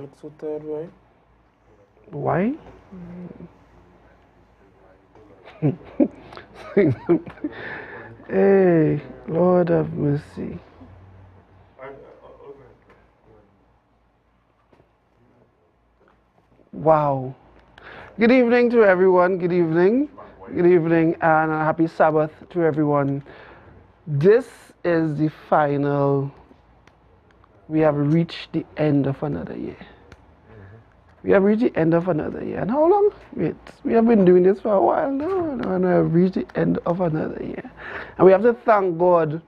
look so tired, right? Why? Hey, Lord have mercy. Wow. Good evening to everyone. Good evening. Good evening and a happy Sabbath to everyone. This is the final. We have reached the end of another year. We have reached the end of another year. And how long? Wait, we have been doing this for a while now, and we have reached the end of another year. And we have to thank God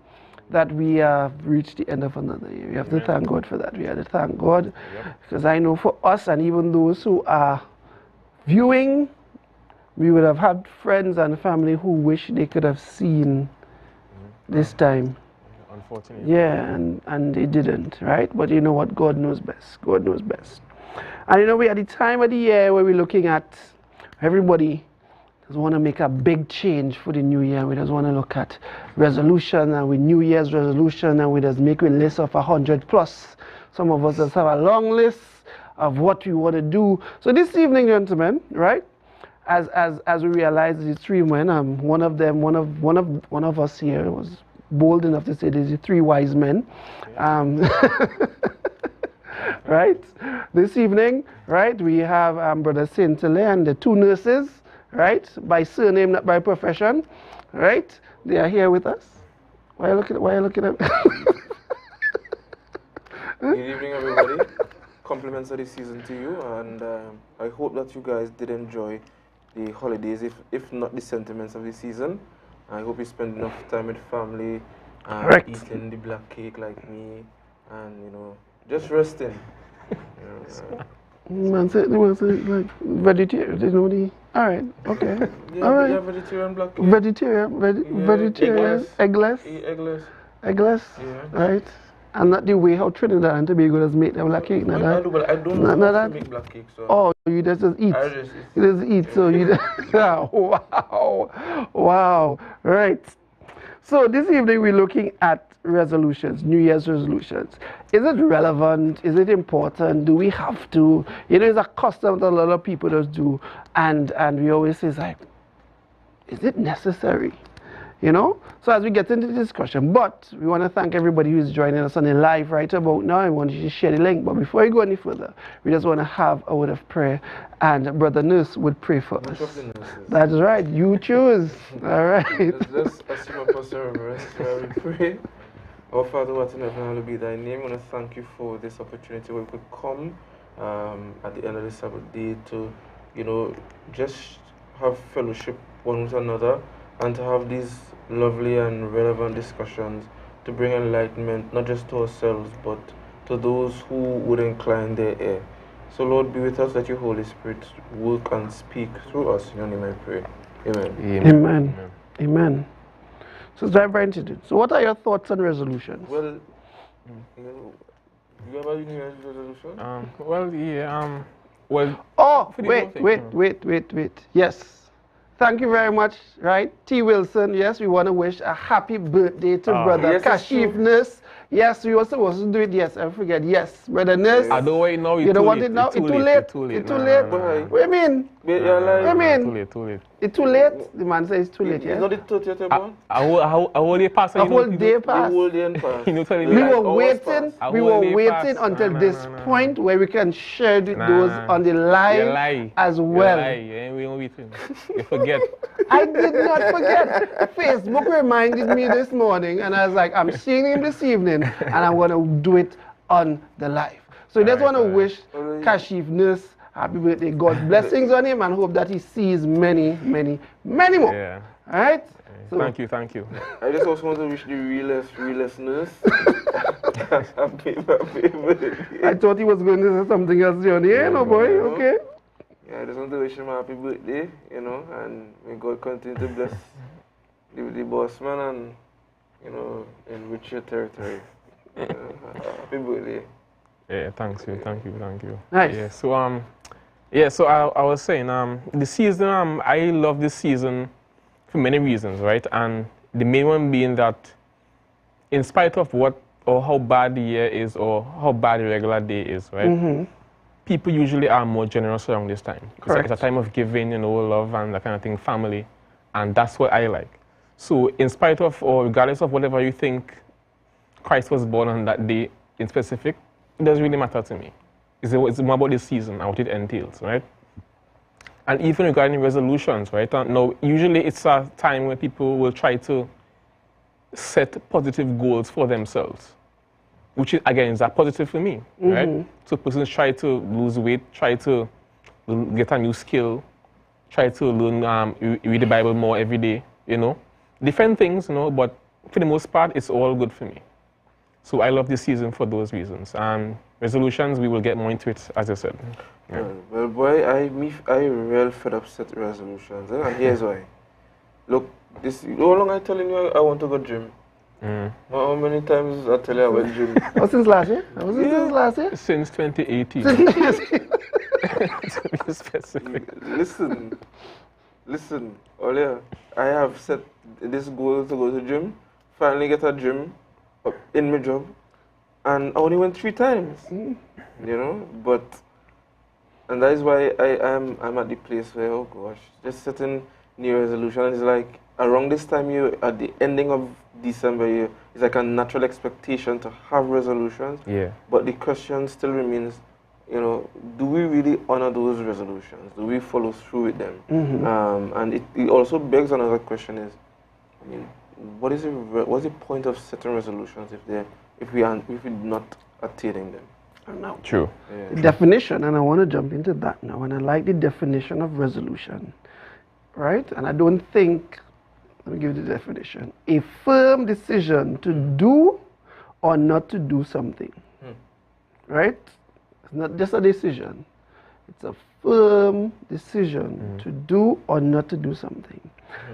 that we have reached the end of another year. We have to thank God for that. We have to thank God because I know for us and even those who are viewing, we would have had friends and family who wish they could have seen this time. Unfortunately. Yeah, and they didn't, right? But you know what? God knows best. God knows best. And you know, we're at the time of the year where we're looking at everybody just want to make a big change for the new year. We just want to look at resolution and with New Year's resolution, and we just make a list of 100 plus. Some of us just have a long list of what we want to do. So this evening, gentlemen, right? As we realize these three men, one of us here was bold enough to say there's the three wise men. Right? This evening, right, we have Brother Sintele and the two nurses, right, by surname, not by profession, right? They are here with us. Why are you looking at me? Good evening, everybody. Compliments of the season to you, and I hope that you guys did enjoy the holidays, if not the sentiments of the season. I hope you spend enough time with family, eating the black cake like me, and you know, just resting. Man said they want to like vegetarian. They know the. All right, okay. Yeah, all right. Yeah, vegetarian black cake. Vegetarian, vegetarian, eggless. Eggless, Yeah. right? And not the way how Trinidad and Tobago does make them black cake. I do, but I don't know how to make black cake. So. Oh, you just eat. I just eat. You just eat. So you. Wow. Right. So this evening we're looking at resolutions, New Year's resolutions. Is it relevant? Is it important? Do we have to? You know, it's a custom that a lot of people just do, and we always say like, is it necessary? You know? So as we get into the discussion, but we want to thank everybody who's joining us on the live right about now. I want you to share the link. But before we go any further, we just want to have a word of prayer, and Brother Nurse would pray for us. That's right. You choose. All right. Let's assume a posture of rest where we pray. Our Father, who art in heaven, hallowed be thy name. I want to thank you for this opportunity where we could come at the end of the Sabbath day to, you know, just have fellowship one with another and to have these lovely and relevant discussions to bring enlightenment, not just to ourselves, but to those who would incline their ear. So, Lord, be with us, that your Holy Spirit work and speak through us. In your name I pray. Amen. Amen. Amen. Amen. So dive right into it. So what are your thoughts on resolutions? Well, you have a New Year's resolution? Oh, wait. Yes. Thank you very much, right? T. Wilson, yes, we want to wish a happy birthday to Brother Kashif Nurse. Yes, we were supposed to do it. Yes, I forget. Yes, Brother Nurse. I don't wait now. You don't want it now? It's too late. It's too late. What do you mean? What do you mean? Too late. It's too late? The man says it's too late, It's not the 30th, born? A whole day passed. A whole day passed. The whole day passed. We were waiting until this point where we can share those on the live as well. We are waiting. You forget. I did not forget. Facebook reminded me this morning, and I was like, I'm seeing him this evening, and I'm going to do it on the live. So I just want to wish Kashif Nurse happy birthday. God's blessings on him, and hope that he sees many, many, many more. Yeah. All right? So, thank you. I just also want to wish the realest nurse happy birthday. I thought he was going to say something else, Johnny. Yeah, no, boy. Okay. Yeah, I just want to wish him a happy birthday, you know, and may God continue to bless the boss man and, you know, enrich your territory. Happy birthday. Yeah, thank you. Nice. Yeah, so I was saying, the season, I love this season for many reasons, right? And the main one being that in spite of what or how bad the year is or how bad the regular day is, right? people usually are more generous around this time. Correct. It's a time of giving, you know, love and that kind of thing, family, and that's what I like. So in spite of, or regardless of whatever you think Christ was born on that day in specific, it doesn't really matter to me. It's more about the season and what it entails, right? And even regarding resolutions, right? Now, usually it's a time where people will try to set positive goals for themselves, which is, again, is a positive for me, right? So persons try to lose weight, try to get a new skill, try to learn, read the Bible more every day, you know? Different things, you know, but for the most part, it's all good for me. So I love this season for those reasons. And resolutions, we will get more into it, as I said. Yeah. Well, boy, I real fed up set resolutions, and here's why. Look, how long I telling you I want to go gym? How many times I tell you I went gym? Oh, since last year? Was it since last year? Since 2018. To be specific. Listen, earlier, I have set this goal to go to gym, finally get a gym in my job, and I only went 3 times, you know, and that is why I'm at the place where, oh gosh, just setting new resolutions is like, around this time, at the ending of December, it's like a natural expectation to have resolutions, but the question still remains, you know, do we really honor those resolutions? Do we follow through with them? And it also begs another question is, I mean, what's the point of setting resolutions if we're not attaining them? No. True. Yeah. The definition, and I want to jump into that now, and I like the definition of resolution, right? And I don't think, let me give you the definition, a firm decision to do or not to do something, right? It's not just a decision, it's a firm decision to do or not to do something.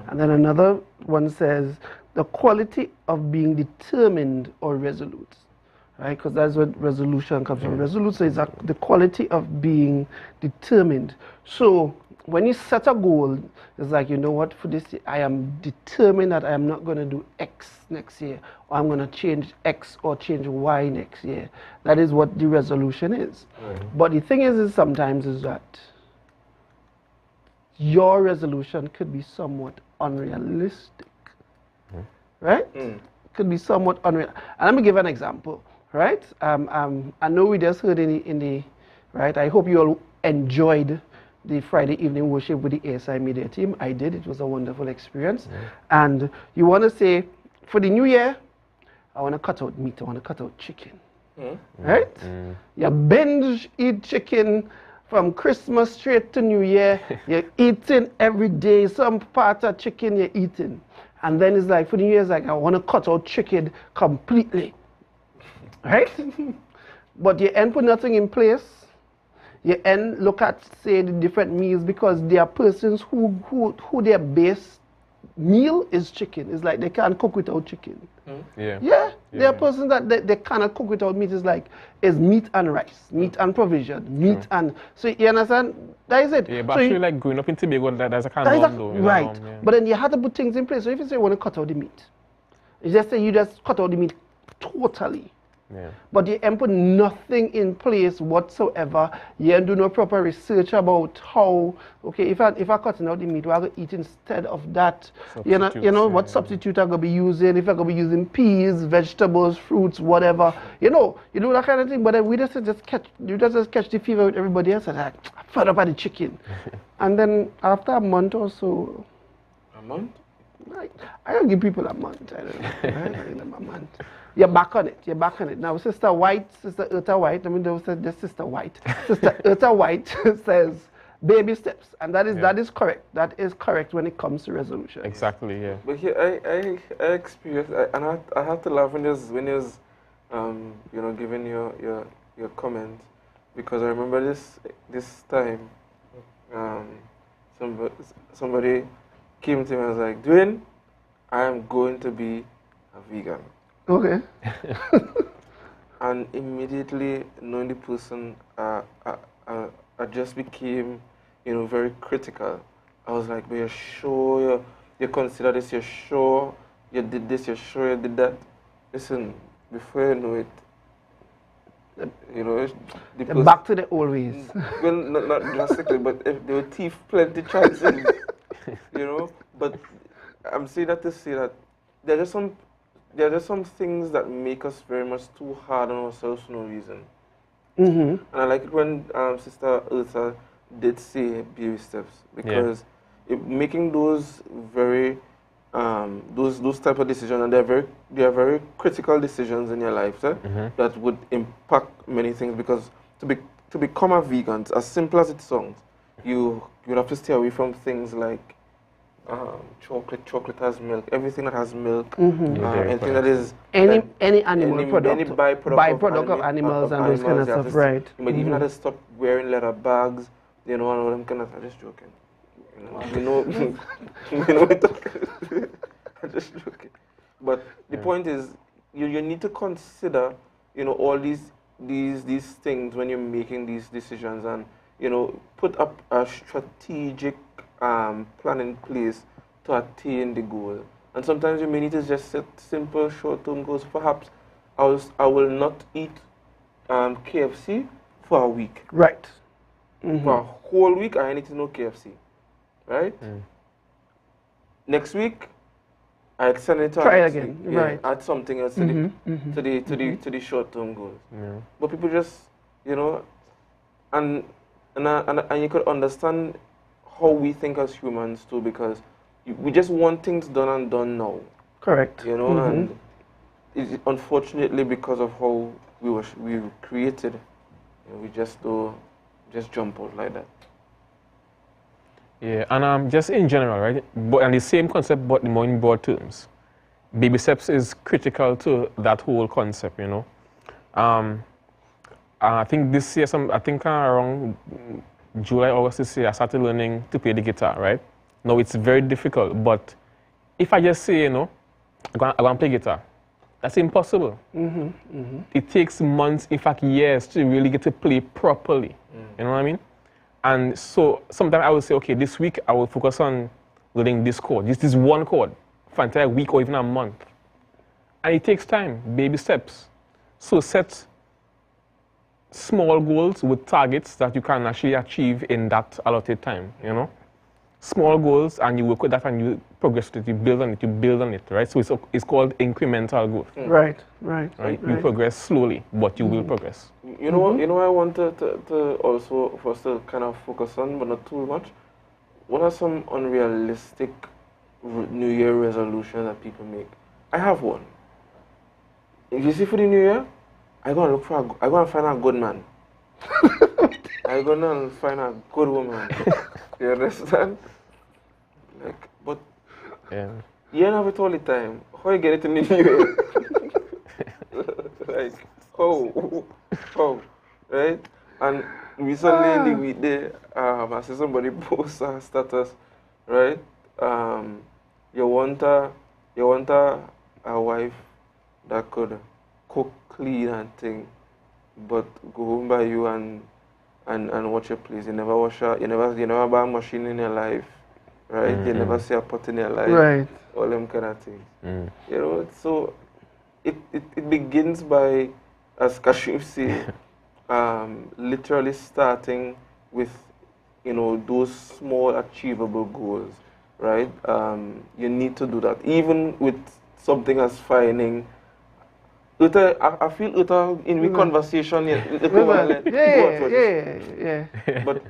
And then another one says, the quality of being determined or resolute. Right, because that's what resolution comes from. Resolute says the quality of being determined. So when you set a goal, it's like, you know what, for this year, I am determined that I am not going to do X next year, or I'm going to change X or change Y next year. That is what the resolution is. But the thing is sometimes is that your resolution could be somewhat unrealistic, right? Could be somewhat unrealistic. And let me give an example. Right? I know we just heard in the right. I hope you all enjoyed the Friday evening worship with the ASI media team. I did. It was a wonderful experience. And you want to say, for the new year, I want to cut out meat. I want to cut out chicken. Right? You binge eat chicken from Christmas straight to New Year. You're eating every day. Some part of chicken you're eating. And then it's like, for the New Year, it's like, I want to cut out chicken completely. Right? But you end put nothing in place. You end look at, say, the different meals, because there are persons who their base meal is chicken. It's like they can't cook without chicken. There are persons that they cannot cook without meat. It's like, it's meat and rice, meat and provision, meat and, so you understand? That is it. Yeah, but so I feel like growing up in Tobago, that's a kind of norm though. Right. But then you have to put things in place. So if you say you want to cut out the meat, you just say you just cut out the meat totally. But you ain't put nothing in place whatsoever. You ain't do no proper research about how, okay, if I cutting out the meat, what I going to eat instead of that? You know what substitute I'm going to be using, if I'm going to be using peas, vegetables, fruits, whatever. You know that kind of thing. But then we just catch the fever with everybody else, and I'm fed up at the chicken. And then after a month or so. A month? I don't give people a month. I don't know. I don't give them a month. You're back on it. Now, Sister Eartha White, I mean, they said just Sister White. Sister Eartha White says baby steps, and that is correct. That is correct when it comes to resolution. Exactly, yeah. But here, I experienced, and I had to laugh when you was you know, giving your comment, because I remember this time, somebody came to me and was like, Dwayne, I am going to be a vegan. Okay. And immediately knowing the person, I just became, you know, very critical. I was like, but you're sure you consider this? You're sure you did this? You're sure you did that? Listen, before you know it, You know, the They're back to the old ways. well, not drastically, but if there were thief, plenty chances, you know. But I'm saying that to say that there are just some things that make us very much too hard on ourselves for no reason. And I like it when Sister Ursa did say baby steps, because making those very those type of decisions, and they are very critical decisions in your life, that would impact many things. Because to become a vegan, as simple as it sounds, you would have to stay away from things like chocolate has milk, everything that has milk, anything that is any animal product, any byproduct of animals and those kind of stuff, right? You might even have to stop wearing leather bags, you know, and all them kind of. I'm just joking. You know, I'm just joking. But the point is, you need to consider, you know, all these things when you're making these decisions, and you know, put up a strategic plan in place to attain the goal. And sometimes you may need to just set simple short-term goals. Perhaps I will not eat KFC for a week. Right. For a whole week, I need to know KFC. Right? Next week, I extend it to try it again. Week, right. Add something else to the short-term goals. But people just, you know, and you could understand how we think as humans too, because we just want things done and done now. Correct. You know, and it's unfortunately because of how we were created, you know, we just don't just jump out like that. Yeah, and just in general, right? But and the same concept, but more in broad terms. Baby steps is critical to that whole concept, you know. I think this year, around July, August this year, I started learning to play the guitar, right? Now it's very difficult, but if I just say, you know, I'm going to play guitar, that's impossible. It takes months, in fact years, to really get to play properly. You know what I mean? And so sometimes I will say, okay, this week I will focus on learning this chord. This is one chord for an entire week or even a month. And it takes time, baby steps. So set small goals with targets that you can actually achieve in that allotted time, you know? Small goals, and you work with that and you progress with it, you build on it, right? So it's called incremental growth. Right. You progress slowly, but you will progress. You know I want to also for us to kind of focus on, but not too much. What are some unrealistic New Year resolutions that people make? I have one. If you see for the New Year, I'm gonna find a good man. I'm gonna find a good woman. You understand? Like, but you don't have it all the time. How you get it in the New Year? Like, how, right? And recently in the week there, I see somebody post a status, right? You want a wife that could cook, clean and thing, but go home by you and watch your place. You never buy a machine in your life, right? You never see a pot in your life, right? All them kind of things. You know, so it begins by, as Kashif say, literally starting with, you know, those small achievable goals, right? You need to do that, even with something as finding. I feel in the conversation, yeah. But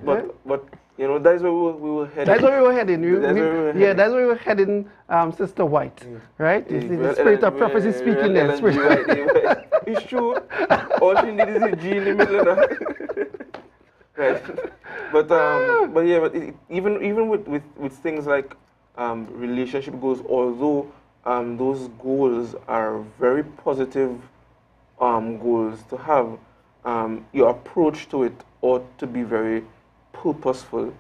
you know, that's where we were heading. That's where we were heading. That's where we were heading, Sister White, right? The spirit of prophecy speaking there. It's true. All she needs is a G in the middle of that. Right. But even with things like relationship goals, although those goals are very positive goals to have, your approach to it ought to be very purposeful,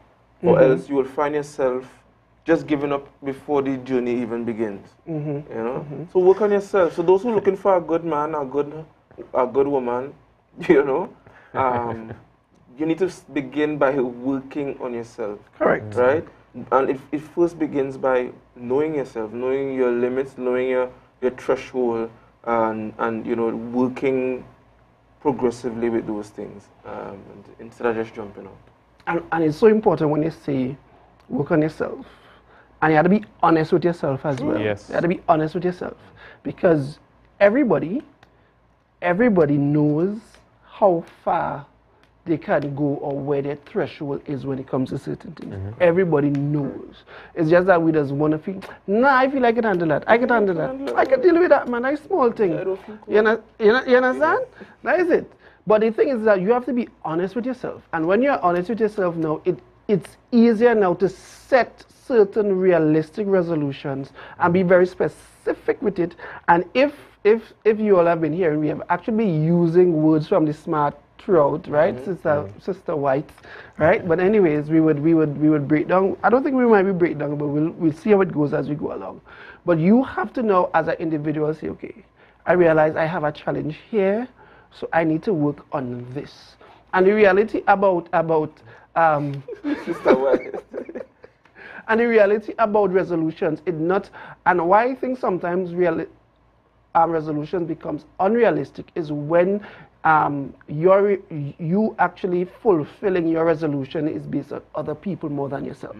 or else you will find yourself just giving up before the journey even begins. You know, so work on yourself. So those who are looking for a good man, a good woman, you know, you need to begin by working on yourself. Correct. Right. And it first begins by knowing yourself, knowing your limits, knowing your threshold, and you know, working progressively with those things instead of just jumping out. And it's so important when you say work on yourself. And you have to be honest with yourself as well. Yes. You have to be honest with yourself. Because everybody knows how far they can go or where their threshold is when it comes to certain things. Everybody knows. It's just that we just want to feel, nah, I feel I can handle that. I can handle that. I can deal with that, man. That's small thing. You understand? That is it. But the thing is that you have to be honest with yourself. And when you're honest with yourself now, it's easier now to set certain realistic resolutions and be very specific with it. And if you all have been hearing, we have actually been using words from the SMART throughout, right, Sister White, right? But anyways, we would break down. I don't think we might be break down, but we'll see how it goes as we go along. But you have to know as an individual, say, okay, I realize I have a challenge here, so I need to work on this. And the reality about Sister White. and the reality about resolutions is not, and why I think sometimes resolution becomes unrealistic is when you actually fulfilling your resolution is based on other people more than yourself.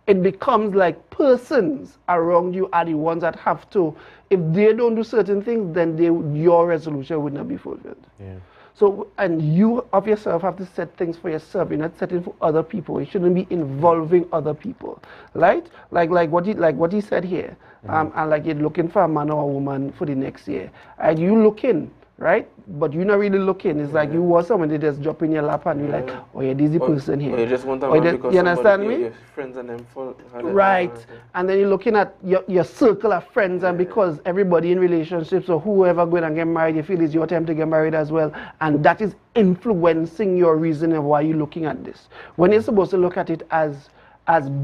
It becomes like persons around you are the ones that have to, if they don't do certain things, then your resolution would not be fulfilled. Yeah. So, and you of yourself have to set things for yourself. You're not setting for other people. It shouldn't be involving other people, right? Like what he said here. And like you're looking for a man or a woman for the next year. And you looking, right? But you're not really looking. It's like you want someone to just drop in your lap and you're like, oh yeah, this is the person here. Or you just want a man because you understand me? Your friends and them fall. Right. And then you're looking at your circle of friends, and because everybody in relationships or whoever going and get married, you feel it's your time to get married as well. And that is influencing your reason of why you're looking at this. When you're supposed to look at it as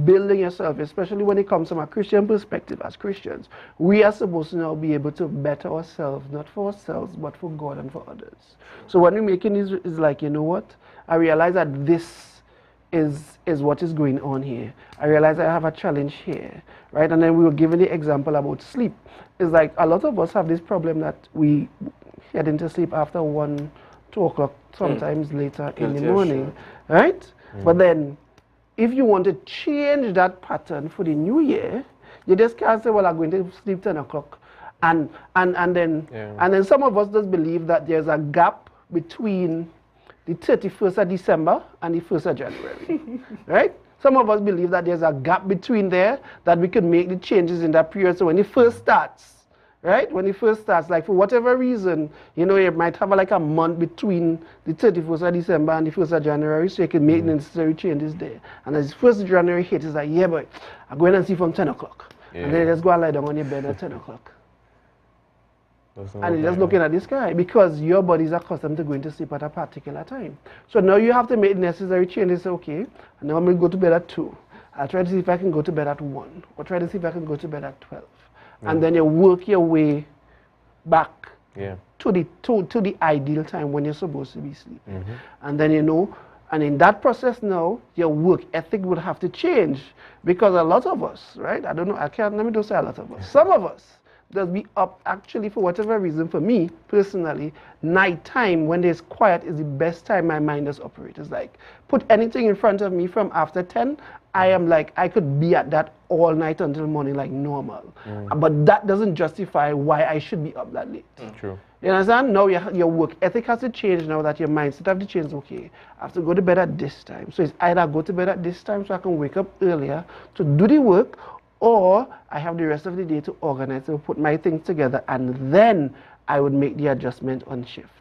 building yourself, especially when it comes from a Christian perspective. As Christians, we are supposed to now be able to better ourselves, not for ourselves, but for God and for others. So when we're making this, it's like, you know what? I realize that this is what is going on here. I realize I have a challenge here, right? And then we were given the example about sleep. It's like a lot of us have this problem that we head into sleep after 1, 2 o'clock, sometimes later in the morning, right? But then, if you want to change that pattern for the new year, you just can't say, well, I'm going to sleep 10 o'clock. And then some of us just believe that there's a gap between the 31st of December and the 1st of January, right? Some of us believe that there's a gap between there, that we can make the changes in that period. So when it first starts, right? When it first starts, like for whatever reason, you know, you might have like a month between the 31st of December and the 1st of January, so you can make the necessary changes there. And as the 1st of January hits, it's like, yeah, boy, I'm going to see from 10 o'clock. Yeah. And then you just go and lie down on your bed at 10 o'clock. And you're just looking at the sky because your body is accustomed to going to sleep at a particular time. So now you have to make necessary changes. Okay, now I'm going to go to bed at 2. I'll try to see if I can go to bed at 1. Or try to see if I can go to bed at 12. And then you work your way back to the ideal time when you're supposed to be sleeping. And then, you know, and in that process now, your work ethic would have to change, because a lot of us, right? I don't know, let me just say a lot of us. Some of us does be up actually for whatever reason. For me personally, nighttime when there's quiet is the best time my mind does operate. It's like, put anything in front of me from after 10, I am like, I could be at that all night until morning like normal. But that doesn't justify why I should be up that late. True. You understand? Now your work ethic has to change now, that your mindset have to change. Okay, I have to go to bed at this time. So it's either go to bed at this time so I can wake up earlier to do the work, or I have the rest of the day to organize and put my things together, and then I would make the adjustment on shift.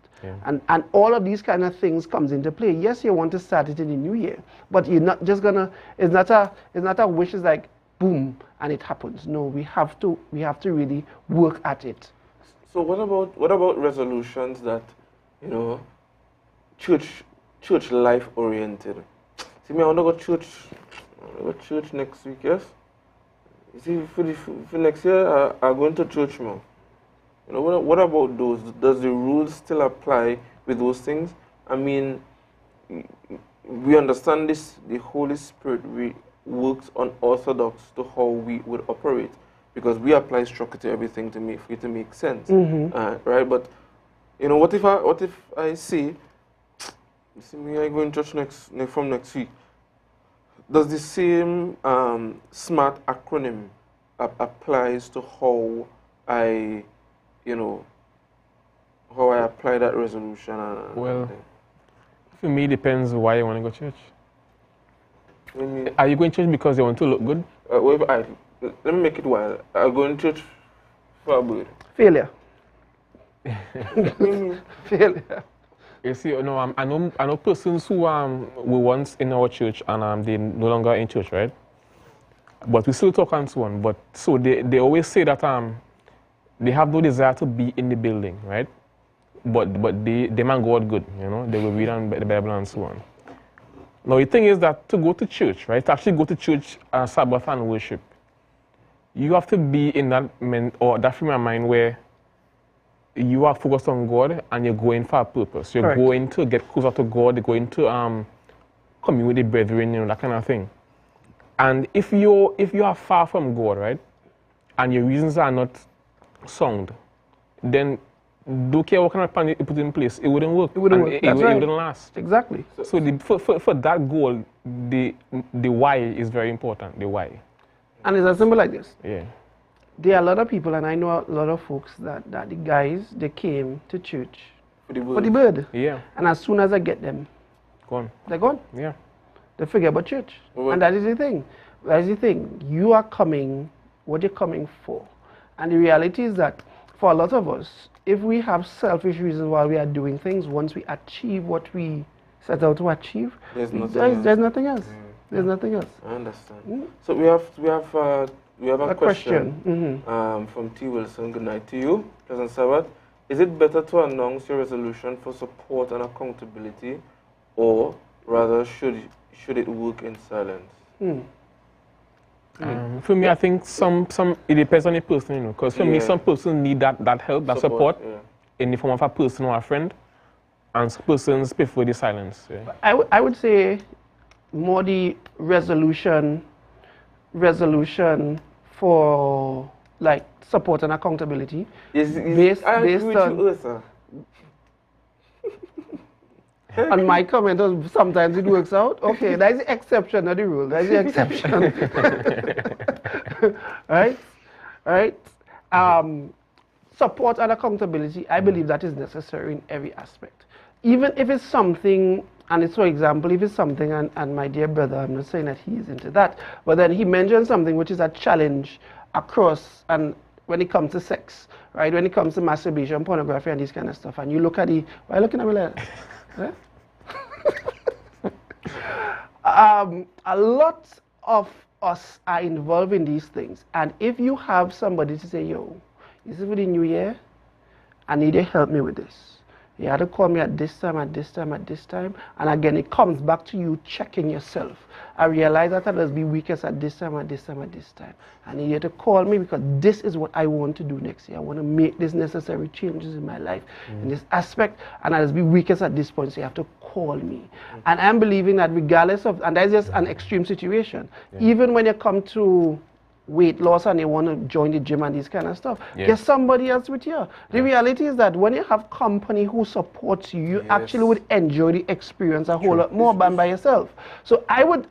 And all of these kind of things comes into play. Yes, you want to start it in the new year, but you're not just gonna, it's not a wish, it's like boom and it happens. No, we have to really work at it. So what about resolutions that, you know, church life oriented? See, me, I want to go church next week, yes? You see, for next year, I'm going to church more. You know, what about those? Does the rules still apply with those things? I mean, we understand this, the Holy Spirit works unorthodox to how we would operate, because we apply structure to everything for it to make sense, right? But You know, what if I see, you see me, I go in church from next week. Does the same SMART acronym applies to how I, you know, how I apply that resolution? Well, for me, it depends why you want to go to church. Me, Are you going to church because you want to look good? Let me make it wild. I go in church for a bird. Failure. Failure. You see, I know persons who were once in our church and they no longer in church, right? But we still talk and so on. But so they always say that they have no desire to be in the building, right? But they man God good, you know. They will read the Bible and so on. Now the thing is that to go to church, right? To actually go to church Sabbath and worship, you have to be in that frame of mind where you are focused on God and you're going for a purpose. You're Correct. going to get closer to God. You're going to commune with the brethren, you know, that kind of thing. And if you are far from God, right, and your reasons are not sound, then don't care what kind of plan you put in place, it wouldn't work. It wouldn't work. That's right. It wouldn't last. Exactly. So for that goal, the why is very important. The why. And it's as simple like this. Yeah. There are a lot of people, and I know a lot of folks that the guys, they came to church for the bird. Yeah. And as soon as I get them, Gone. they're gone. Yeah. They forget about church. And that is the thing. That is the thing. You are coming, what you're coming for. And the reality is that for a lot of us, if we have selfish reasons why we are doing things, once we achieve what we set out to achieve, there's nothing else. There's nothing else. I understand. So we have a question from T. Wilson. Good night to you. Pleasant Sabbath. Is it better to announce your resolution for support and accountability, or rather should it work in silence? For me, I think it depends on the person, you know. Because for me, some persons need that help, that support in the form of a person or a friend, and some persons prefer the silence. Yeah. I would say more the resolution for like support and accountability. Based on on my comment, sometimes it works out. Okay, that is the exception, not the rule. That is the exception. Right? Support and accountability, I believe that is necessary in every aspect. Even if it's something, and it's, for example, if it's something, and my dear brother, I'm not saying that he's into that, but then he mentioned something which is a challenge across, and when it comes to sex, right? When it comes to masturbation, pornography, and this kind of stuff, and you look at why are you looking at me like that? Huh? A lot of us are involved in these things, and if you have somebody to say, yo, this is for the new year, I need you to help me with this. You had to call me at this time, at this time, at this time. And again, it comes back to you checking yourself. I realize that I must be weakest at this time, at this time, at this time. I need you to call me because this is what I want to do next year. I want to make these necessary changes in my life in this aspect. And I must be weakest at this point, so you have to call me. And I'm believing that regardless of, and that's just an extreme situation. Even when you come to weight loss and you want to join the gym and this kind of stuff, get somebody else with you. The reality is that when you have company who supports you, you actually would enjoy the experience a whole lot more than by yourself. So I would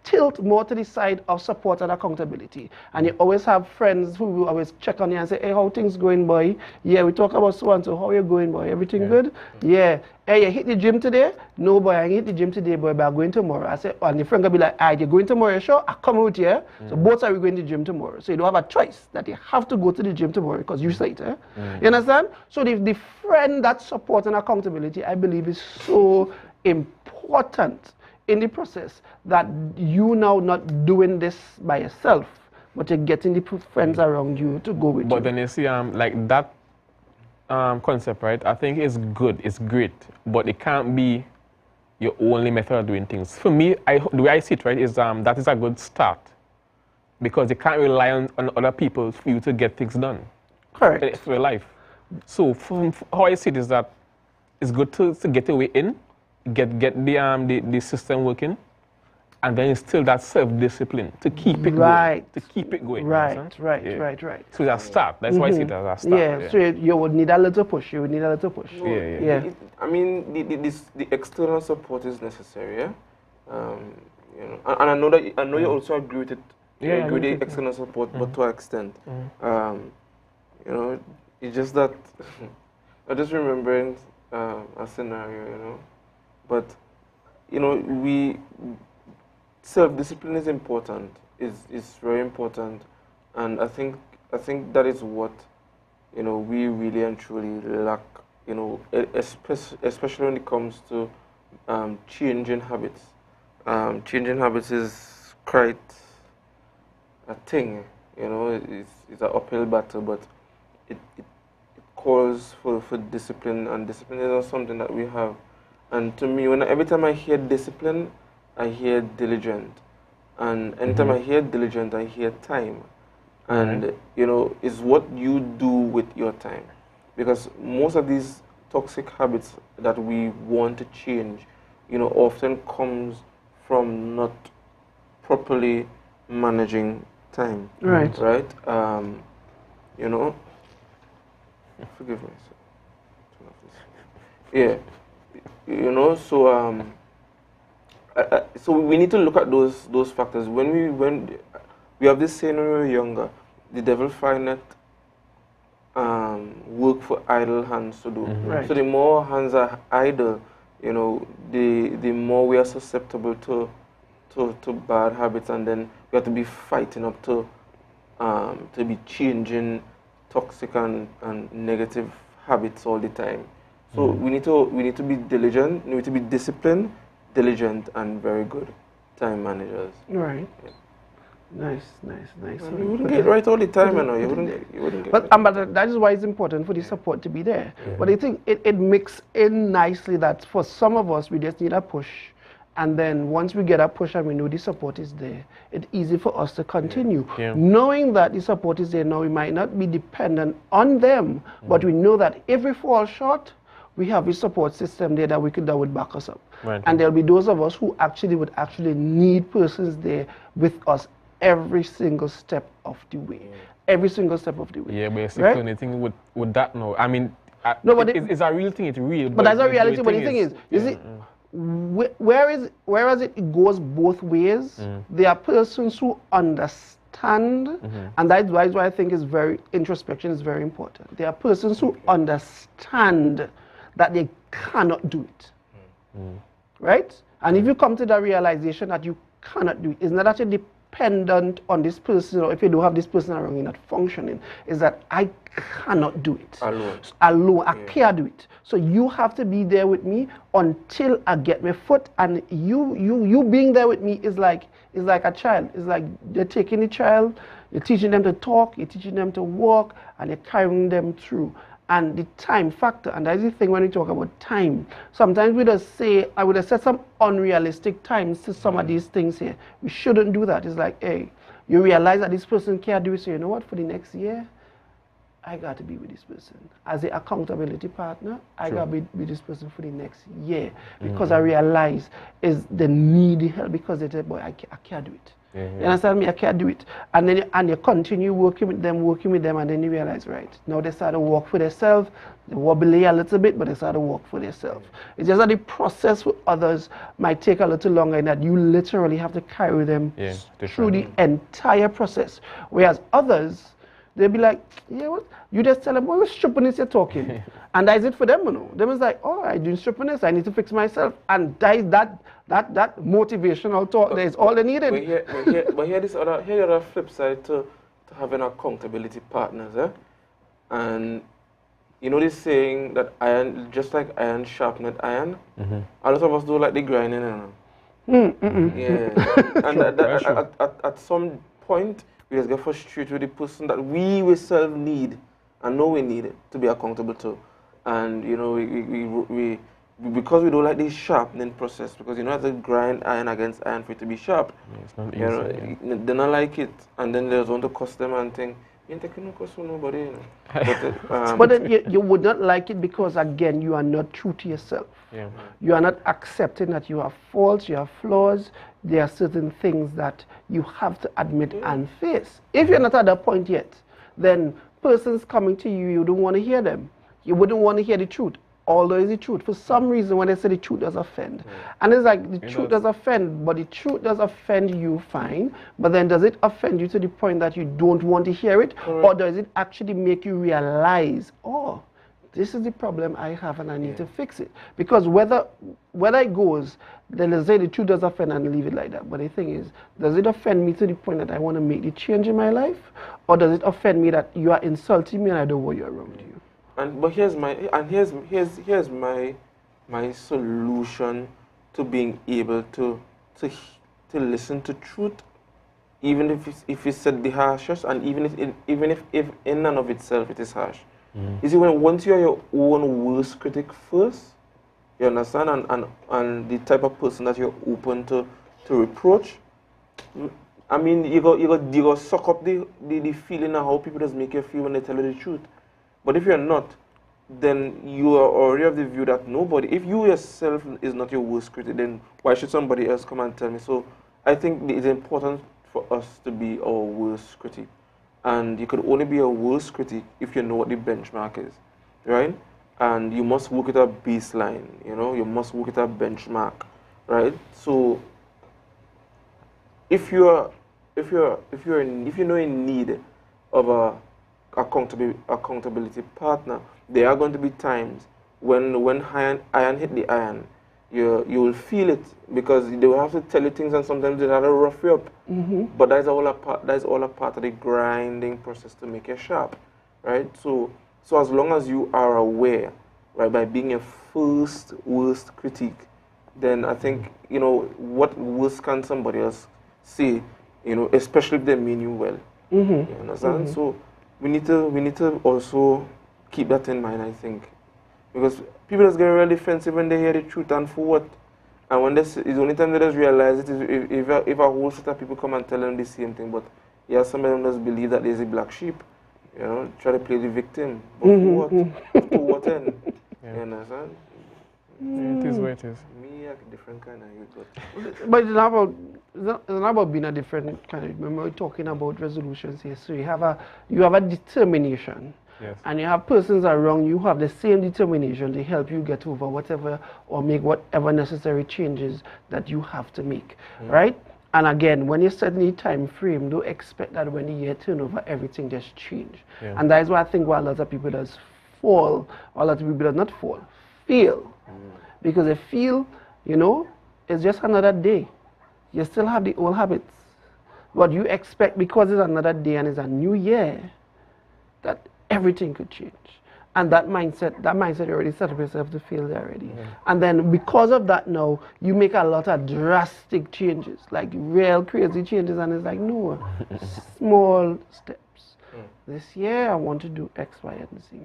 tilt more to the side of support and accountability. And you always have friends who will always check on you and say, hey, how things going, boy? Yeah, we talk about so and so. How are you going, boy? Everything good? Yeah. Hey, you hit the gym today? No, boy, I ain't hit the gym today, boy, but I'm going tomorrow. I said, and your friend will be like, you're going tomorrow, sure? I come out here. So both are we going to the gym tomorrow. So you don't have a choice that you have to go to the gym tomorrow because you say it. You understand? So the friend that support and accountability, I believe, is so important in the process that you now not doing this by yourself, but you're getting the friends around you to go with you. But then you see, like that concept, right? I think it's good, it's great, but it can't be your only method of doing things. For me, the way I see it, right, is that is a good start because you can't rely on other people for you to get things done. Correct. For your life. So from how I see it is that it's good to get your way in, get the system working, and then instill that self-discipline to keep it Right. going. To keep it going. Right, You understand? right, Yeah. right. So it's a start. That's why I see it as a start. Yeah, so you would need a little push. You would need a little push. No, Yeah. I mean, the external support is necessary, yeah. You know, and I know you also agree with it. You agree with the external support, but to an extent. You know, it's just that I'm just remembering a scenario, you know. But you know, self-discipline is important. Is very important, and I think that is what, you know, we really and truly lack. You know, especially when it comes to changing habits. Changing habits is quite a thing. You know, it's an uphill battle, but it calls for discipline, and discipline is not something that we have. And to me, every time I hear discipline, I hear diligent, and anytime I hear diligent, I hear time, and you know, it's what you do with your time, because most of these toxic habits that we want to change, you know, often comes from not properly managing time. Right. Right. You know, forgive me. Yeah. You know, so so we need to look at those factors. When we have this saying when we were younger, the devil findeth work for idle hands to do. Right. So the more hands are idle, you know, the more we are susceptible to bad habits, and then we have to be fighting up to be changing toxic and negative habits all the time. So we need to be diligent, we need to be disciplined, diligent, and very good time managers. Right. Yeah. Nice. You wouldn't get it right all the time, you know. You wouldn't get but, it. But that is why it's important for the support to be there. But I think it mixes in nicely that for some of us, we just need a push. And then once we get a push and we know the support is there, it's easy for us to continue. Knowing that the support is there now, we might not be dependent on them, but we know that if we fall short, we have a support system there that would back us up. Right. And there'll be those of us who would need persons there with us every single step of the way. Every single step of the way. Yeah, basically, right? anything with that now. I mean, no, but it's a real thing. It's real. But that's a reality. But the thing is, you see, whereas it goes both ways, there are persons who understand, and that's why I think introspection is very important. There are persons who understand that they cannot do it, right? And if you come to the realization that you cannot do it, it's not that you're dependent on this person, or if you don't have this person around you not functioning, is that I cannot do it alone. I can't do it. So you have to be there with me until I get my foot. And you being there with me is like a child. It's like you're taking the child, you're teaching them to talk, you're teaching them to walk, and you're carrying them through. And the time factor, and that's the thing when we talk about time. Sometimes we just say, I would have set some unrealistic times to some of these things here. We shouldn't do that. It's like, hey, you realize that this person can't do it, so you know what, for the next year, I got to be with this person. As an accountability partner, I got to be with this person for the next year. Because I realize is the need help, because they say, boy, I can't do it. You understand me? I can't do it. And then you continue working with them, and then you realize, right, now they start to walk for themselves. They wobble a little bit, but they start to walk for themselves. It's just that the process with others might take a little longer, in that you literally have to carry them through the entire process. Whereas others, they'll be like, yeah, what? You just tell them, what stupidness you're talking. And that is it for them, you know. Them is like, oh, I'm doing stupidness, I need to fix myself. And that motivational talk, that is all they needed. But here the other flip side to having accountability partners, eh? And you know this saying that iron, just like iron sharpened iron, a lot of us do like the grinding, you know. Yeah. And at some point, we just get frustrated with the person that we ourselves need and know we need to be accountable to. And you know, we because we don't like this sharpening process, because you know, have to grind iron against iron for it to be sharp. It's not easy. You know, they don't like it, and then they just want to cuss them and think, You ain't taking no course from nobody, you know. But then you would not like it because, again, you are not true to yourself. Yeah. You are not accepting that you have faults, you have flaws. There are certain things that you have to admit and face. If you're not at that point yet, then persons coming to you, you don't want to hear them. You wouldn't want to hear the truth. Although it's the truth. For some reason, when they say the truth does offend. And it's like, the truth does offend, but the truth does offend you, fine. But then does it offend you to the point that you don't want to hear it? Or does it actually make you realize, oh, this is the problem I have and I need to fix it? Because whether it goes, then they say the truth does offend and leave it like that. But the thing is, does it offend me to the point that I want to make the change in my life? Or does it offend me that you are insulting me and I don't want you around you? But here's my solution to being able to listen to truth, even if it's said the harshest, and even if in and of itself it is harsh. You see, once you are your own worst critic first, you understand, and the type of person that you're open to reproach. I mean, you go suck up the feeling of how people just make you feel when they tell you the truth. But if you're not, then you are already of the view that nobody, if you yourself is not your worst critic, then why should somebody else come and tell me? So I think it's important for us to be our worst critic. And you could only be a worst critic if you know what the benchmark is, right? And you must work at a baseline, you know, you must work at a benchmark, right? So if you're in need of a accountability partner, there are going to be times when iron hit the iron, you will feel it, because they will have to tell you things, and sometimes they have to rough you up. But that's all a part of the grinding process to make you sharp, right? So as long as you are aware, right, by being your first worst critique, then I think, you know, what worse can somebody else say, you know, especially if they mean you well. You understand? So we need to also keep that in mind, I think, because people just get really defensive when they hear the truth, and for what? And when it's the only time they just realize it is if a whole set of people come and tell them the same thing. But yeah, some of them just believe that there's a black sheep, you know, try to play the victim. But for what? To what end? You understand? It is what it is. Me, a different kind of youth, But it's not about being a different kind of. Remember, we're talking about resolutions here. So you have a determination. Yes. And you have persons around you who have the same determination to help you get over whatever or make whatever necessary changes that you have to make, right? And again, when you set any time frame, don't expect that when the year turn over, everything just change. And that is why I think why a lot of people does fall, or a lot of people does not fall, fail. Because they feel, you know, it's just another day. You still have the old habits. But you expect, because it's another day and it's a new year, that everything could change. And that mindset you already set up yourself to fail there already. And then because of that now, you make a lot of drastic changes, like real crazy changes, and it's like, no, small steps. This year I want to do X, Y, and Z.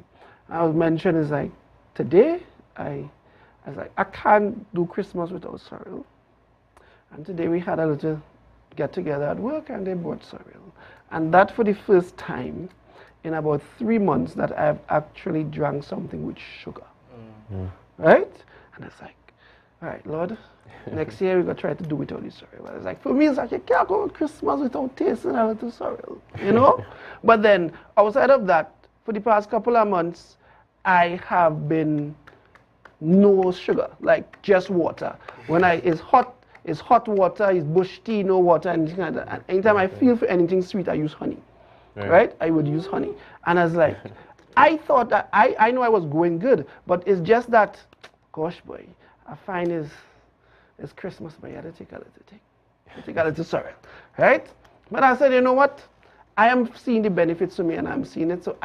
I was mentioned is like, today I was like, I can't do Christmas without cereal. And today we had a little get together at work and they bought cereal. And that for the first time in about 3 months that I've actually drank something with sugar. Right? And it's like, all right, Lord, next year we're going to try to do without the cereal. It's like, for me, it's like, you can't go on Christmas without tasting a little cereal, you know? But then, outside of that, for the past couple of months, I have been no sugar, like just water. When it's hot water, it's bush tea, no water, anything like that. And anytime I feel for anything sweet, I use honey. Right? I would use honey. And I was like, I thought that, I know I was going good, but it's just that, gosh boy, I find it's Christmas, but you have to take a little thing. Take a little cereal, right? But I said, you know what? I am seeing the benefits to me and I'm seeing it. So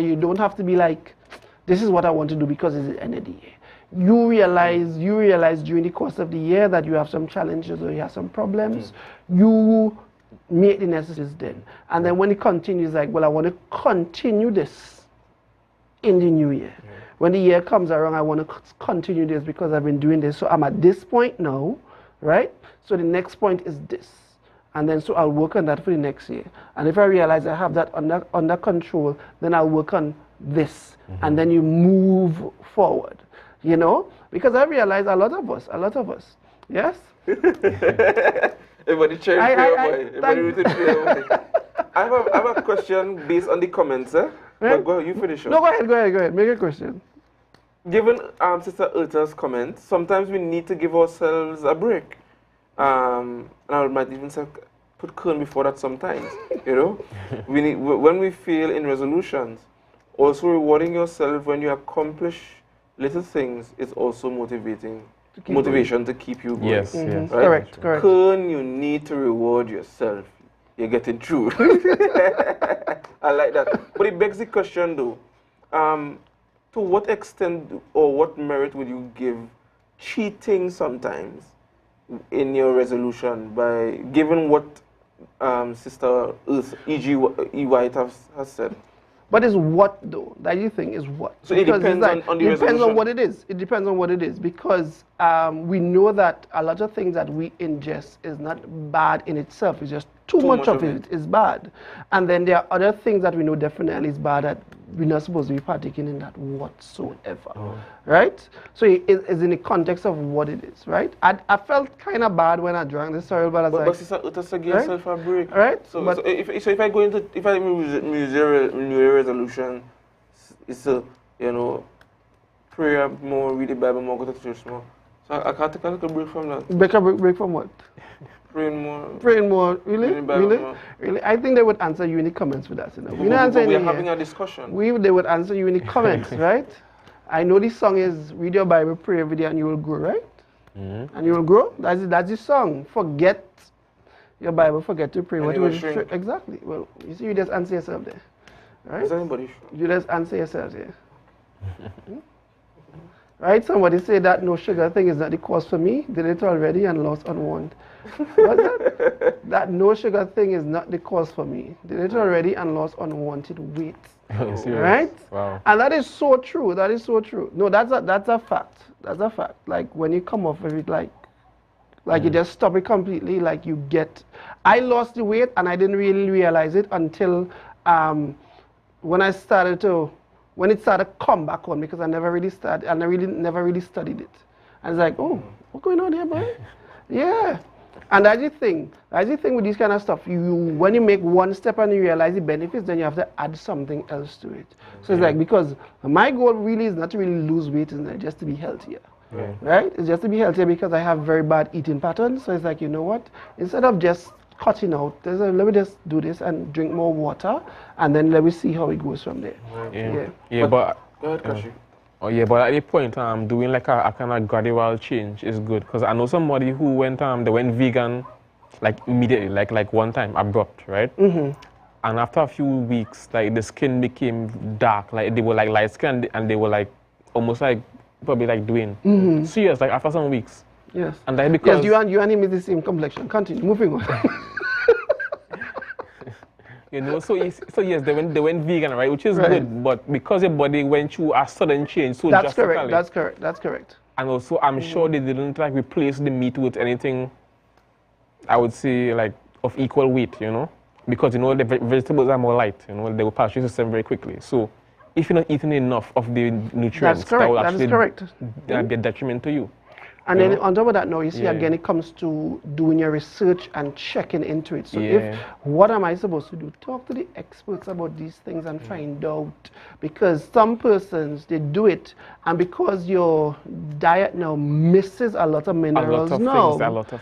you don't have to be like, this is what I want to do because it's the end of the year. You realize during the course of the year that you have some challenges or you have some problems. You make the necessaries then. And then when it continues, like, well, I want to continue this in the new year. When the year comes around, I want to continue this because I've been doing this. So I'm at this point now, right? So the next point is this. And then so I'll work on that for the next year. And if I realize I have that under control, then I'll work on this. And then you move forward, you know? Because I realize a lot of us, yes? Everybody cheering I have a question based on the comments, eh? Right? Go ahead, you finish up. No, go ahead. Make a question. Given Sister Urta's comments, sometimes we need to give ourselves a break. And I might even say, put Kern before that sometimes, you know? When we fail in resolutions, also rewarding yourself when you accomplish little things is also motivation to keep you going. Yes, right? Correct. Kern, you need to reward yourself. You're getting through. I like that. But it begs the question though, to what extent or what merit would you give cheating sometimes in your resolution by given what Sister E.G. White has said? But it's what though? That you think is what? So because it depends on the resolution? It depends on what it is. It depends on what it is because we know that a lot of things that we ingest is not bad in itself. It's just too much of it is bad. And then there are other things that we know definitely is bad that we're not supposed to be partaking in that whatsoever. Right? So it's in the context of what it is, right? I felt kind of bad when I drank this sorry, but I was but Sister Uta give yourself a break. Right? So if I go into, if I New Year resolution, it's to, you know, prayer more, read the Bible more, go to church more. So I can't take a little break from that. Break from what? Praying more. Praying more. Really? More. Really? I think they would answer you in the comments with that. You know? We're having a discussion. They would answer you in the comments, right? I know this song is read your Bible, pray every day, and you will grow, right? And you will grow. That's the song. Forget your Bible, forget to pray. Exactly. Well, you see, you just answer yourself there. Right? Is anybody You just answer yourself there. Right? Somebody said that no sugar thing is not the cause for me. Did it already and lost unwanted. What's that? That no sugar thing is not the cause for me. Did it already and lost unwanted weight. Right? Wow. And that is so true. That is so true. No, that's a fact. That's a fact. Like when you come off of it, like you just stop it completely. Like you get. I lost the weight and I didn't really realize it until when it started to come back on because I never really started and I never really studied it. And it's like, oh, what's going on here, boy? Yeah. And that's the thing with this kind of stuff. When you make one step and you realize the benefits, then you have to add something else to it. So it's like, because my goal really is not to really lose weight, it's just to be healthier. Right? It's just to be healthier because I have very bad eating patterns. So it's like, you know what? Instead of just cutting out, let me just do this and drink more water, and then let me see how it goes from there. But go ahead, Kashi. But at the point, doing like a kind of gradual change is good because I know somebody who went vegan, like immediately, like one time, abrupt, right? And after a few weeks, like the skin became dark, like they were like light skin and they were like almost like probably like Dwayne. Serious, like after some weeks. Yes. And then because you and him is the same complexion. Continue, moving on. You know, so yes, they went vegan, right? Which is good, but because your body went through a sudden change, so that's correct. And also, I'm sure they didn't like replace the meat with anything. I would say like of equal weight, you know, because you know the vegetables are more light, you know, they will pass through the system very quickly. So, if you're not eating enough of the nutrients, that will actually be a detriment to you. And then on top of that, now you see again, it comes to doing your research and checking into it. So what am I supposed to do? Talk to the experts about these things and find out. Because some persons, they do it, and because your diet now misses a lot of minerals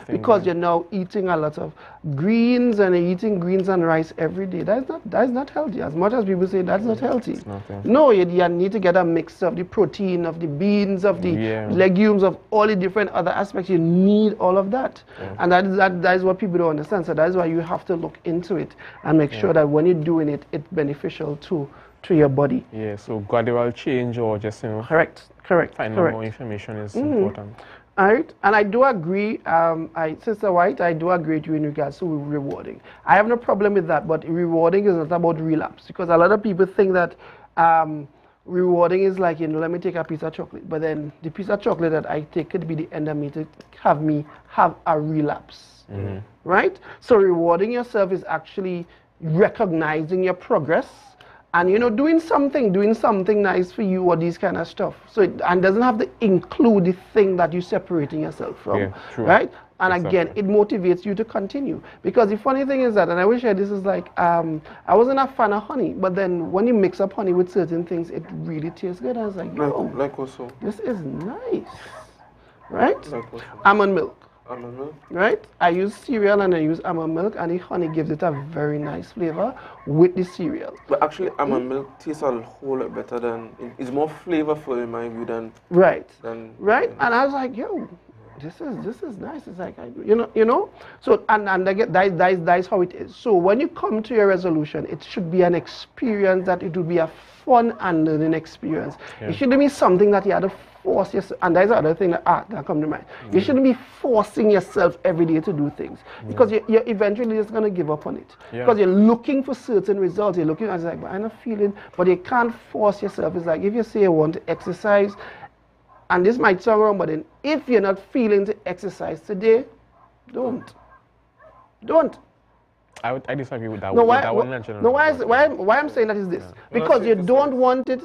because you're now eating a lot of greens and you're eating greens and rice every day. That's not healthy. As much as people say that's not healthy. No, you need to get a mix of the protein, of the beans, of the legumes, of all the different other aspects. You need all of that. And that is what people don't understand. So that is why you have to look into it and make sure that when you're doing it, it's beneficial to your body. Yeah, so gradual change or just, you know, correct. Finding more information is important. All right, and I do agree, Sister White, I do agree with you in regards to rewarding. I have no problem with that, but rewarding is not about relapse, because a lot of people think that Rewarding is like, let me take a piece of chocolate, but then the piece of chocolate that I take could be the end of me to have a relapse, right? So rewarding yourself is actually recognizing your progress and, doing something nice for you or these kind of stuff. So and doesn't have to include the thing that you're separating yourself from, right? And again, it motivates you to continue. Because the funny thing is that, and I wish this is like, I wasn't a fan of honey, but then when you mix up honey with certain things, it really tastes good. I was like, yo, like also. This is nice, right? Like also. Almond milk. Almond milk? Right? I use cereal and I use almond milk, and the honey gives it a very nice flavor with the cereal. But actually, almond milk tastes a whole lot better than, it's more flavorful in my view than. Right. Than, right? And I was like, yo, this is nice. It's like, So, and again, that's how it is. So when you come to your resolution, it should be an experience that it will be a fun and learning experience. Yeah. It shouldn't be something that you have to force yourself. And that's the other thing that come to mind. You shouldn't be forcing yourself every day to do things, because you're eventually just going to give up on it. Because you're looking for certain results. You're looking, I was like, but I'm not feeling, but you can't force yourself. It's like, if you say you want to exercise, and this might sound wrong, but then if you're not feeling to exercise today, don't. I disagree with that. No, why I'm saying that is this. Because you don't want it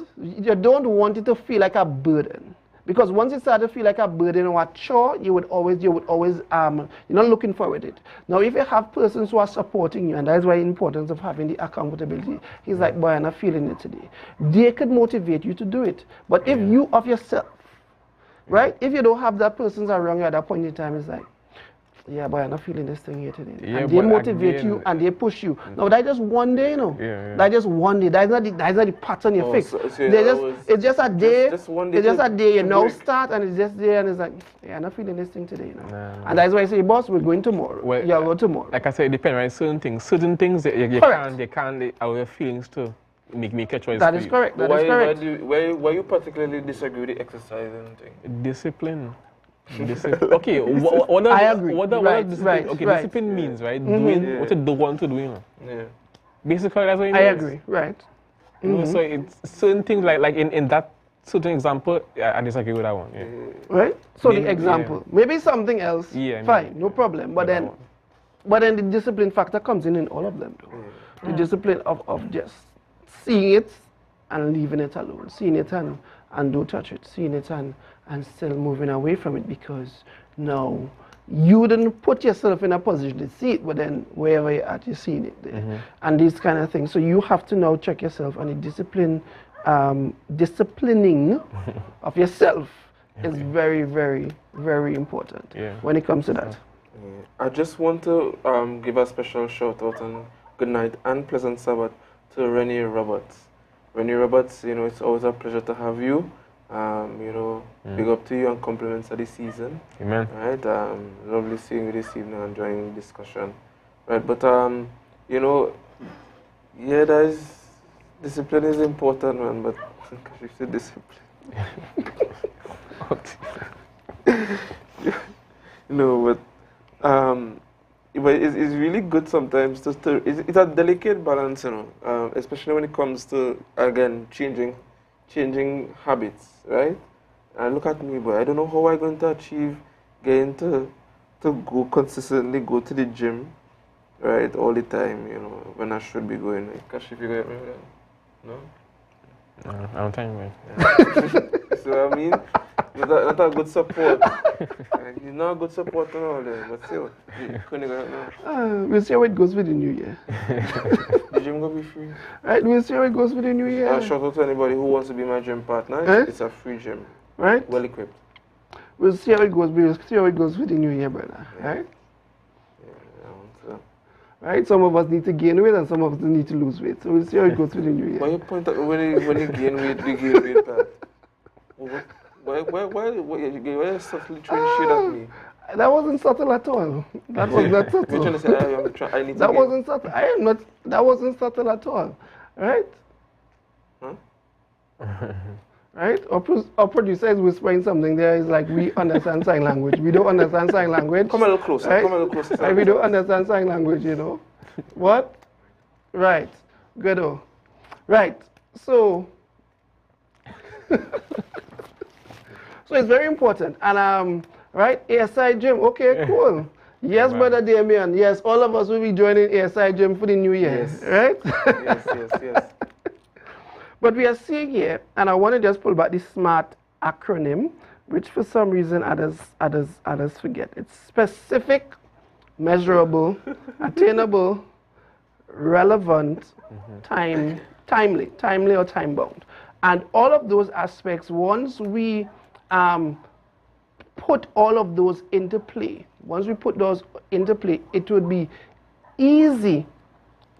to feel like a burden. Because once it starts to feel like a burden or a chore, you would always you're not looking forward to it. Now, if you have persons who are supporting you, and that's why the importance of having the accountability, he's like, boy, I'm not feeling it today. They could motivate you to do it. But if you of yourself, right? If you don't have that person around you at that point in time, it's like, yeah, but I'm not feeling this thing here today. Yeah, and they motivate you and they push you. No, that's just one day, That's just one day. That's not the pattern you fix. It's just a day. It's just a day. You now start, and it's just there, and it's like, yeah, I'm not feeling this thing today, And that's why I say, boss, we're going tomorrow. Well, yeah, go tomorrow. Like I said, it depends, right? Certain things you can't allow your feelings to make a choice. That is correct. That is correct. Why you particularly disagree with the exercising thing? Discipline. Okay, I agree. What discipline means, right? Doing what you don't want to do, Yeah. Basically, that's what it means. I agree, right. So it's certain things like in that certain example, I disagree with that one. Yeah. Right? So the example. Maybe something else, fine, no problem. But then the discipline factor comes in all of them, though. The discipline of just seeing it and leaving it alone. Seeing it and don't touch it. Seeing it and still moving away from it, because now you didn't put yourself in a position to see it, but then wherever you're at, you're seeing it there. And these kind of things. So you have to now check yourself, and the disciplining of yourself is very, very, very important when it comes to that. I just want to give a special shout out and good night and pleasant Sabbath to Rennie Roberts. Rennie Roberts, it's always a pleasure to have you. Big up to you and compliments of the season. Amen. Right, lovely seeing you this evening and joining the discussion. Right, but discipline is important, man. But you said discipline. But it's really good sometimes it's a delicate balance, especially when it comes to, again, changing habits, right? And look at me, boy. I don't know how I'm going to achieve getting to go consistently, go to the gym, right, all the time, when I should be going. Cash, if you get me with that. No? I don't think, man. See what I mean? Not a good support. You're not a good support and all that, but still, you couldn't go now. We'll see how it goes with the new year. The gym gonna be free. Right, we'll see how it goes with the new year. Shout out to anybody who wants to be my gym partner. It's a free gym. Right? Well equipped. We'll see how it goes. We'll see how it goes with the new year, brother. Right? Yeah, right? Some of us need to gain weight and some of us need to lose weight. So we'll see how it goes with the new year. Why you point out when you gain weight, you gain weight, Pat? Why you subtly throwing shit at me? That wasn't subtle at all. That was not subtle. You're trying to say, I need to that wasn't subtle. I am not. That wasn't subtle at all. Right? Huh? Right? Our producer is whispering something there. It's like, we understand sign language. We don't understand sign language. Come a little closer. Right? Come a little closer. Right? We don't understand sign language, What? Right. Good. Right. So, So it's very important. And right, ASI gym. Okay, cool. Yes, Brother Damian. Yes, all of us will be joining ASI gym for the new year. Yes. Right? Yes. But we are seeing here, and I want to just pull back the SMART acronym, which for some reason others forget. It's specific, measurable, attainable, relevant, timely or time bound. And all of those aspects, once we put all of those into play, it would be easy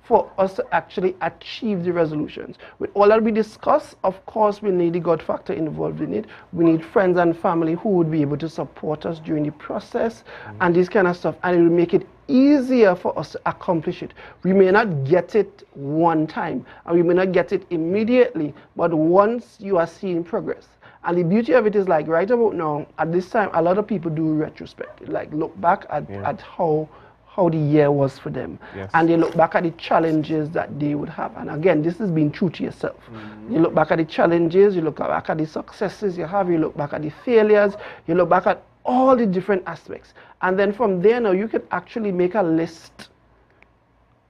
for us to actually achieve the resolutions. With all that we discuss, of course, we need the God factor involved in it. We need friends and family who would be able to support us during the process and this kind of stuff. And it will make it easier for us to accomplish it. We may not get it one time, and we may not get it immediately, but once you are seeing progress. And the beauty of it is, like, right about now, at this time, a lot of people do retrospect, like look back at how the year was for them. Yes. And they look back at the challenges that they would have. And again, this is being true to yourself. You look back at the challenges, you look back at the successes you have, you look back at the failures, you look back at all the different aspects. And then from there now, you can actually make a list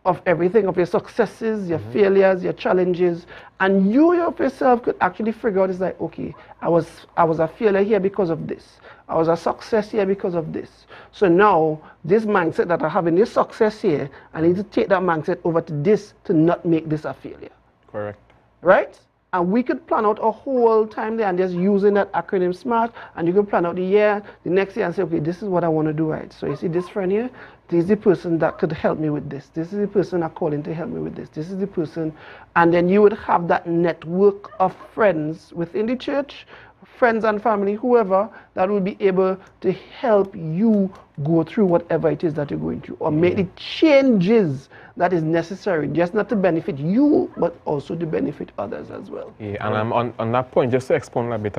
of everything, of your successes, your failures, your challenges, and you yourself could actually figure out, it's like, okay, I was a failure here because of this. I was a success here because of this. So now, this mindset that I have in this success here, I need to take that mindset over to this to not make this a failure. Correct. Right? And we could plan out a whole time there and just using that acronym SMART, and you can plan out the year, the next year, and say, okay, this is what I want to do, right? So you see this friend here, this is the person that could help me with this. This is the person I'm calling to help me with this. This is the person. And then you would have that network of friends within the church, friends and family, whoever, that will be able to help you go through whatever it is that you're going through, or make the changes that is necessary, just not to benefit you, but also to benefit others as well. Yeah, and on that point, just to expound a bit,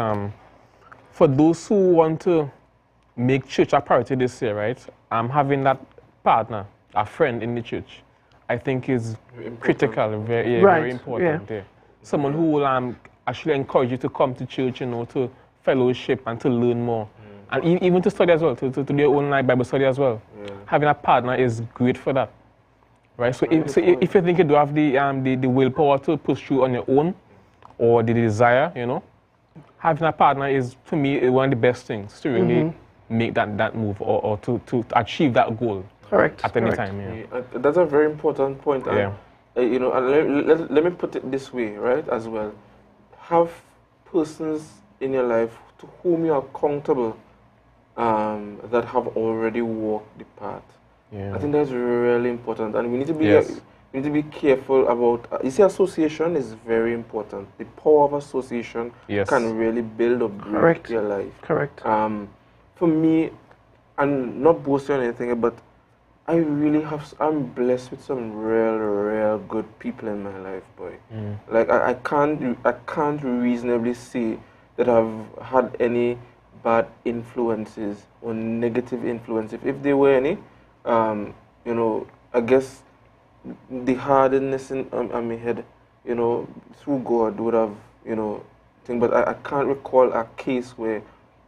for those who want to make church a priority this year, right, having that partner, a friend in the church, I think is critical, very important. Yeah. Someone who will actually encourage you to come to church, you know, to fellowship and to learn more. And even to study as well, to do your own like Bible study as well. Having a partner is great for that. Right? So if you think you do have the willpower to push through on your own, or the desire, you know, having a partner is, to me, one of the best things to really make that move or to achieve that goal. Correct. At any time. Yeah. That's a very important point. And, you know, let me put it this way, right, as well. Have persons in your life to whom you are accountable that have already walked the path. I think that's really important, and we need to be we need to be careful about. You see, association is very important. The power of association can really build or break your life. Correct. For me, I'm not boasting on anything, but I really I'm blessed with some real good people in my life, boy. Like I can't reasonably say that I've had any bad influences or negative influences. If there were any, you know, I guess the hardness in my head, you know, through God would have, you know, thing. But I can't recall a case where,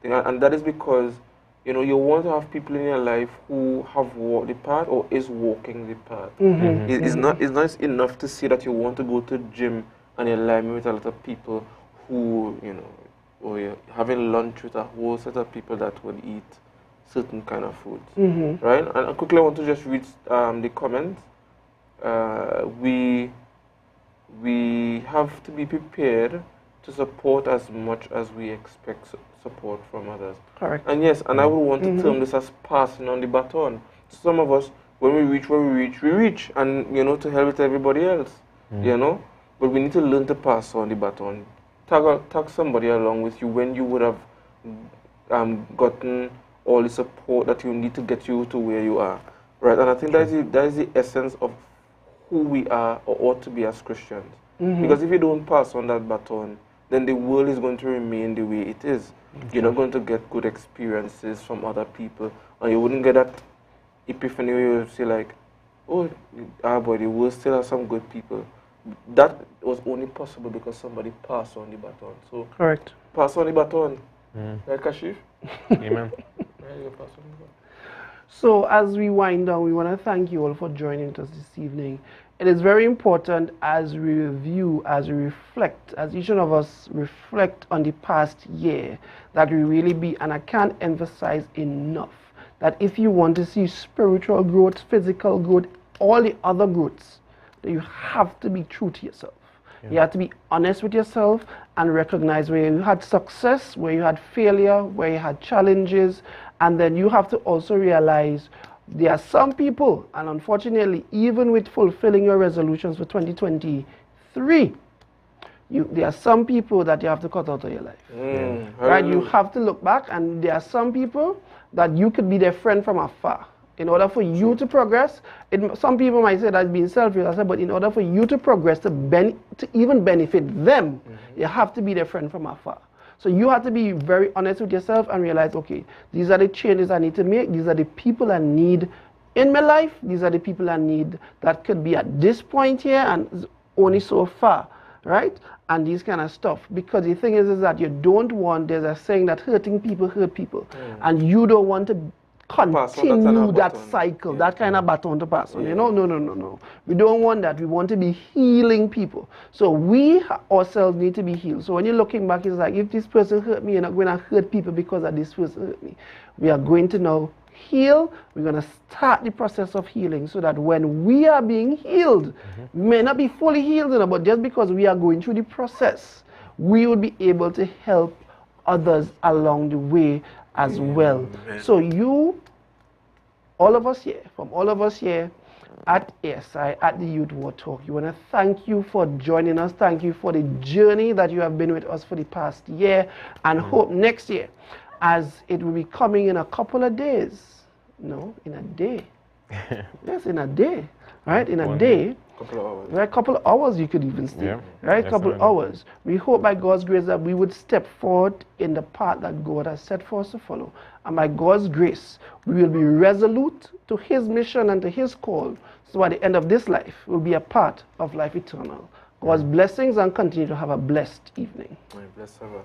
and that is because, you know, you want to have people in your life who have walked the path or is walking the path. It's not enough to say that you want to go to the gym and you're living with a lot of people who, you know, or you're having lunch with a whole set of people that would eat certain kind of foods, right? And quickly I want to just read the comments. We have to be prepared to support as much as we expect support from others. Correct. And yes, and I would want to term this as passing on the baton. Some of us, when we reach where we reach, and, you know, to help with everybody else, you know. But we need to learn to pass on the baton. Tag somebody along with you when you would have gotten all the support that you need to get you to where you are, right? And I think that is the essence of who we are or ought to be as Christians. Because if you don't pass on that baton, then the world is going to remain the way it is. You're not going to get good experiences from other people, and you wouldn't get that epiphany where you say like, oh, boy, the world still has some good people. that was only possible because somebody passed on the baton. So Correct. pass on the baton. Right, Kashif? Amen. Right, you pass on the baton. So as we wind down, we want to thank you all for joining us this evening. It is very important as we review, as we reflect, as each one of us reflect on the past year, that we really be, and I can't emphasize enough, that if you want to see spiritual growth, physical growth, all the other growths, that you have to be true to yourself. Yeah. You have to be honest with yourself and recognize where you had success, where you had failure, where you had challenges, and then you have to also realize there are some people, and unfortunately, even with fulfilling your resolutions for 2023, there are some people that you have to cut out of your life. Right? You have to look back, and there are some people that you could be their friend from afar. In order for you to progress, some people might say that's being selfish, I said, but in order for you to progress, to even benefit them, you have to be their friend from afar. So you have to be very honest with yourself and realize, okay, these are the changes I need to make. These are the people I need in my life. These are the people I need that could be at this point here and only so far, right? And these kind of stuff. Because the thing is that you don't want, there's a saying that hurting people hurt people. And you don't want to continue that cycle, that kind of baton to pass on. You know, no. We don't want that. We want to be healing people. So we ourselves need to be healed. So when you're looking back, it's like, if this person hurt me, you're not going to hurt people because that this person hurt me. We are going to now heal. We're going to start the process of healing so that when we are being healed, we may not be fully healed, but just because we are going through the process, we will be able to help others along the way as well. So all of us here at ASI, at the Youth War Talk, you want to thank you for joining us. Thank you for the journey that you have been with us for the past year, and hope next year, as it will be coming in a couple of days. No, in a day. Yes, in a day. Right? In a day. Couple of hours. Right, couple of hours you could even stay. Yeah, right, couple of hours. We hope by God's grace that we would step forward in the path that God has set for us to follow. And by God's grace, we will be resolute to His mission and to His call. So at the end of this life, we'll be a part of life eternal. God's blessings, and continue to have a blessed evening. Bless her.